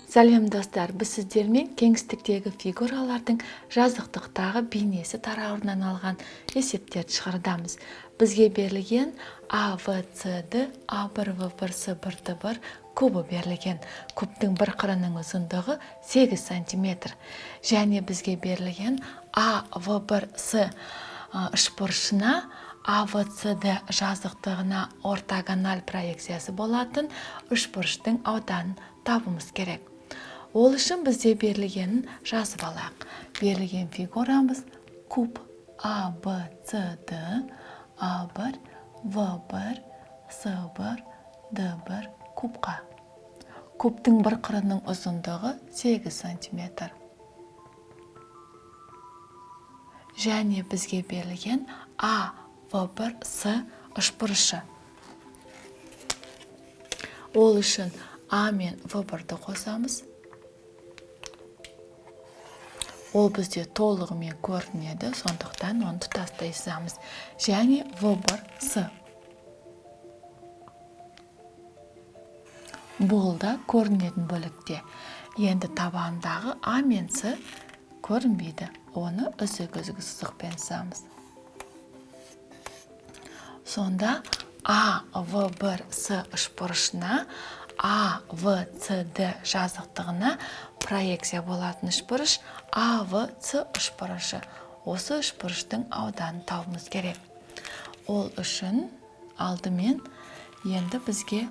Сәлем достар, біз сіздермен кеңістіктегі фигуралардың жазықтықтағы бейнесі тарауынан алған есептерді шығардамыз. Бізге берілген А, В, С, Д, А1, В1, С1, Д1 кубы берілген. Кубтың бір қырының ұзындығы 8 см. Және бізге берілген А, В1, С үшбұрышына АВЦД жазықтығына ортогональ проекциясы болатын үшбұрыштың ауданын табуымыз керек. Ол үшін бізде берілгенін жазып алайық. Берілген фигурамыз куб АБЦД А1, В1, С1, Д1 кубқа. Кубтың бір қырының ұзындығы 8 см. Және бізге берілген А, В1, С үшбұрышы. Ол үшін А мен В1-ді қосамыз. Ол бізде толығымен көрінеді, сондықтан оны тұтастай жазамыз. Және В1, С. Бұл да көрінетін бөлікте. Енді табандағы А мен С көрінбейді. Оны үзік-үзік сызықпен жазамыз. Сонда А, В1, С үшбұрышына А, В, С, Д жазықтығына проекция болатын үшбұрыш А, В, С үшбұрышы. Осы үшбұрыштың ауданын табуымыз керек. Ол үшін алдымен енді бізге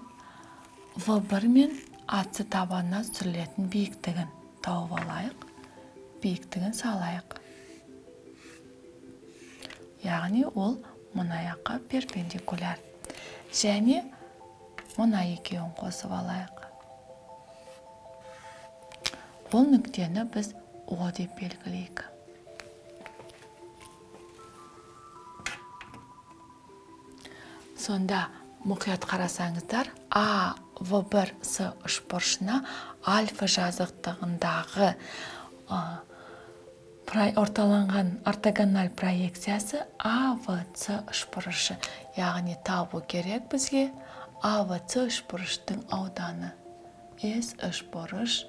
В1 мен АС табанына түсірілетін биіктігін тауып алайық. Биіктігін салайық. Яғни ол мына жаққа перпендикуляр. Және мына екеуін қосып алайық. Бұл нүктені біз О деп белгілейік. Сонда мұқият қарасаңыздар, А, В1, С үшбұрышына альфа жазықтығындағы орталанған ортогональ проекциясы А, В, С үшбұрышы. Яғни табу керек бізге А, В, С үшбұрыштың ауданы. С үшбұрыш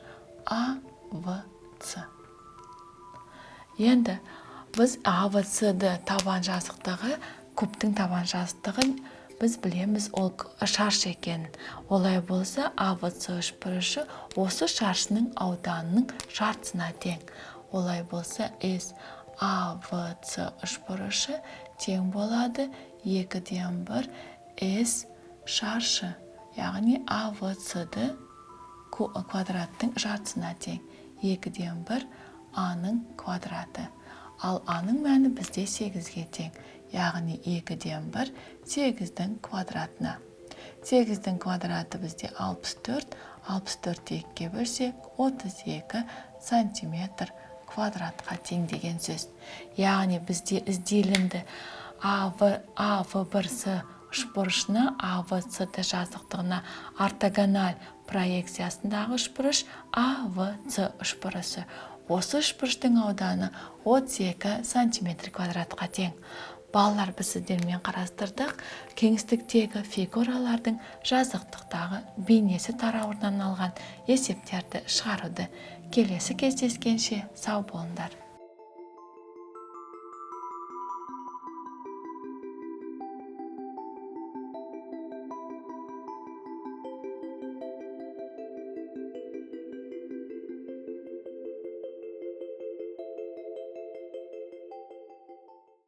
А, В, С. Енді біз А, В, С-ді табан жазықтығы, кубтың табан жазықтығын біз білеміз, ол шаршы екен. Олай болса, А, В, С үшбұрышы осы шаршының ауданының жартысына тең. Олай болса, С А, В, С үшбұрышы тең болады 2-ден 1 С шаршы. Яғни А, В, С-ді квадраттың жартысына тең. 2-ден 1 А-ның квадраты. Ал А-ның мәні бізде 8-ге тең. Яғни 2-ден 1 8-дің квадратына. 8-дің квадраты бізде 64. 64-ті 2-ге бөлсек 32 сантиметр квадратқа тең деген сөз. Яғни бізде ізделінді А, В1, С үшбұрышына А, В, С жазықтығына ортогональ проекциясындағы үшбұрыш А, В, С үшбұрышы. Осы үшбұрыштың ауданы 32 сантиметр квадратқа тең. Балалар, біз сіздермен қарастырдық кеңістіктегі фигуралардың жазықтықтағы бейнесі тарауынан алған есептерді шығаруды. Келесі кездескенше сау болыңдар.